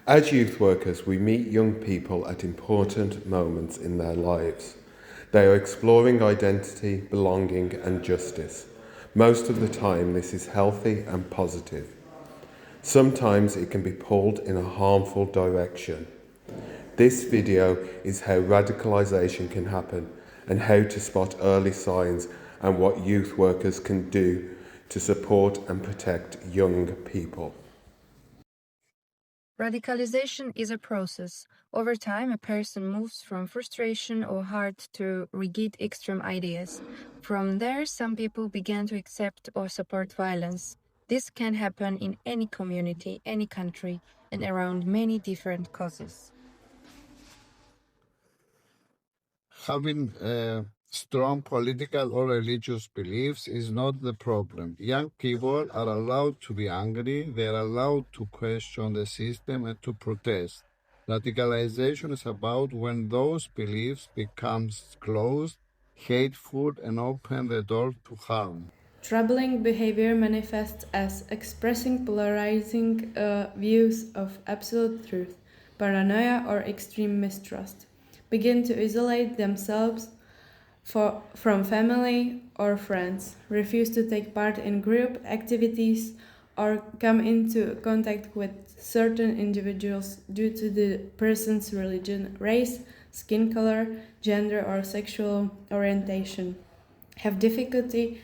As youth workers, we meet young people at important moments in their lives. They are exploring identity, belonging, and justice. Most of the time, this is healthy and positive. Sometimes it can be pulled in a harmful direction. This video is how radicalization can happen and how to spot early signs and what youth workers can do to support and protect young people. Radicalization is a process. Over time, a person moves from frustration or hard to rigid extreme ideas. From there, some people begin to accept or support violence. This can happen in any community, any country, and around many different causes. Having strong political or religious beliefs is not the problem. Young people are allowed to be angry, they are allowed to question the system and to protest. Radicalization is about when those beliefs become closed, hateful, and open the door to harm. Troubling behavior manifests as expressing polarizing views of absolute truth, paranoia, or extreme mistrust. Begin to isolate themselves from family or friends, refuse to take part in group activities, or come into contact with certain individuals due to the person's religion, race, skin color, gender, or sexual orientation. Have difficulty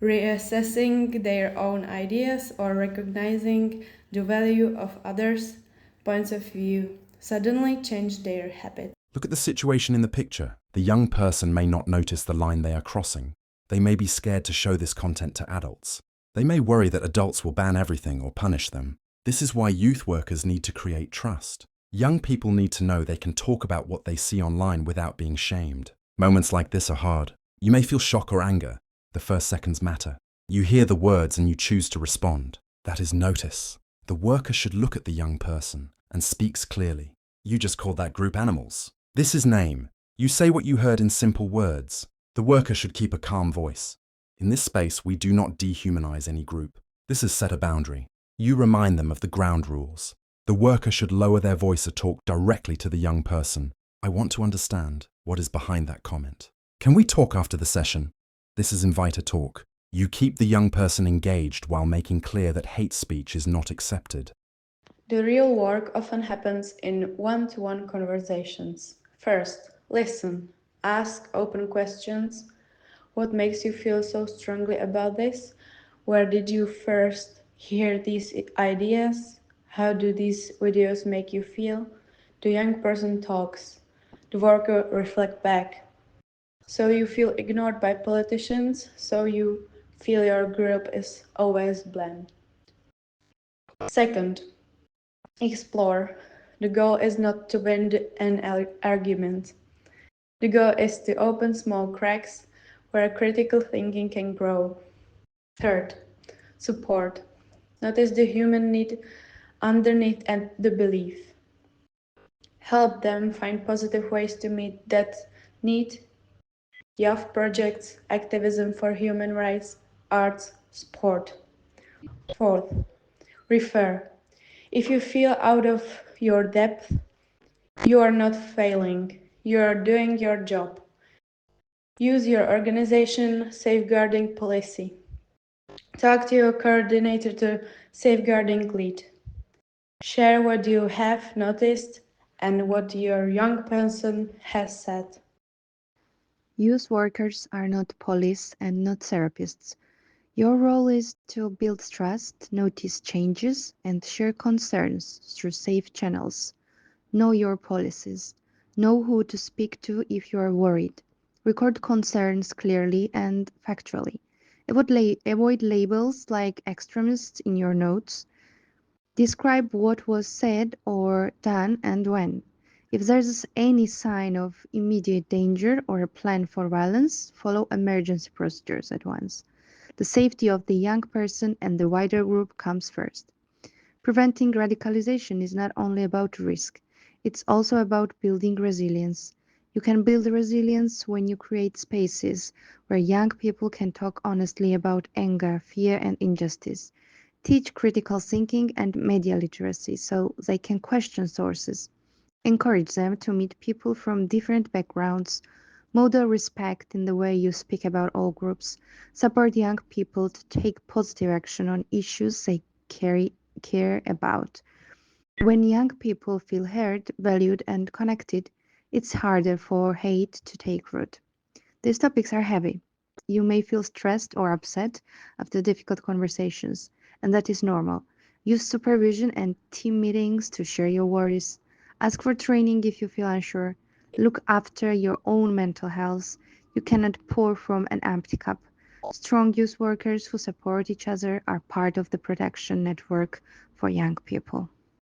reassessing their own ideas or recognizing the value of others' points of view, suddenly change their habits. Look at the situation in the picture. The young person may not notice the line they are crossing. They may be scared to show this content to adults. They may worry that adults will ban everything or punish them. This is why youth workers need to create trust. Young people need to know they can talk about what they see online without being shamed. Moments like this are hard. You may feel shock or anger. The first seconds matter. You hear the words and you choose to respond. That is notice. The worker should look at the young person and speaks clearly. You just called that group animals. This is name. You say what you heard in simple words. The worker should keep a calm voice. In this space, we do not dehumanize any group. This is set a boundary. You remind them of the ground rules. The worker should lower their voice or talk directly to the young person. I want to understand what is behind that comment. Can we talk after the session? This is invite a talk. You keep the young person engaged while making clear that hate speech is not accepted. The real work often happens in one-to-one conversations. First, listen. Ask open questions. What makes you feel so strongly about this? Where did you first hear these ideas? How do these videos make you feel? The young person talks. The worker reflects back. So you feel ignored by politicians, so you feel your group is always blamed. Second, explore. The goal is not to win an argument. The goal is to open small cracks where critical thinking can grow. Third, support. Notice the human need underneath and the belief. Help them find positive ways to meet that need. Youth projects, activism for human rights, arts, sport. Fourth, refer. If you feel out of your depth, you are not failing. You are doing your job. Use your organization safeguarding policy. Talk to your coordinator to safeguarding lead. Share what you have noticed and what your young person has said. Youth workers are not police and not therapists. Your role is to build trust, notice changes, and share concerns through safe channels. Know your policies. Know who to speak to if you are worried. Record concerns clearly and factually. Avoid labels like extremists in your notes. Describe what was said or done and when. If there's any sign of immediate danger or a plan for violence, follow emergency procedures at once. The safety of the young person and the wider group comes first. Preventing radicalization is not only about risk, it's also about building resilience. You can build resilience when you create spaces where young people can talk honestly about anger, fear, and injustice. Teach critical thinking and media literacy so they can question sources. Encourage them to meet people from different backgrounds. Model respect in the way you speak about all groups. Support young people to take positive action on issues they care about. When young people feel heard, valued, and connected, it's harder for hate to take root. These topics are heavy. You may feel stressed or upset after difficult conversations, and that is normal. Use supervision and team meetings to share your worries. Ask for training if you feel unsure. Look after your own mental health. You cannot pour from an empty cup. Strong youth workers who support each other are part of the protection network for young people.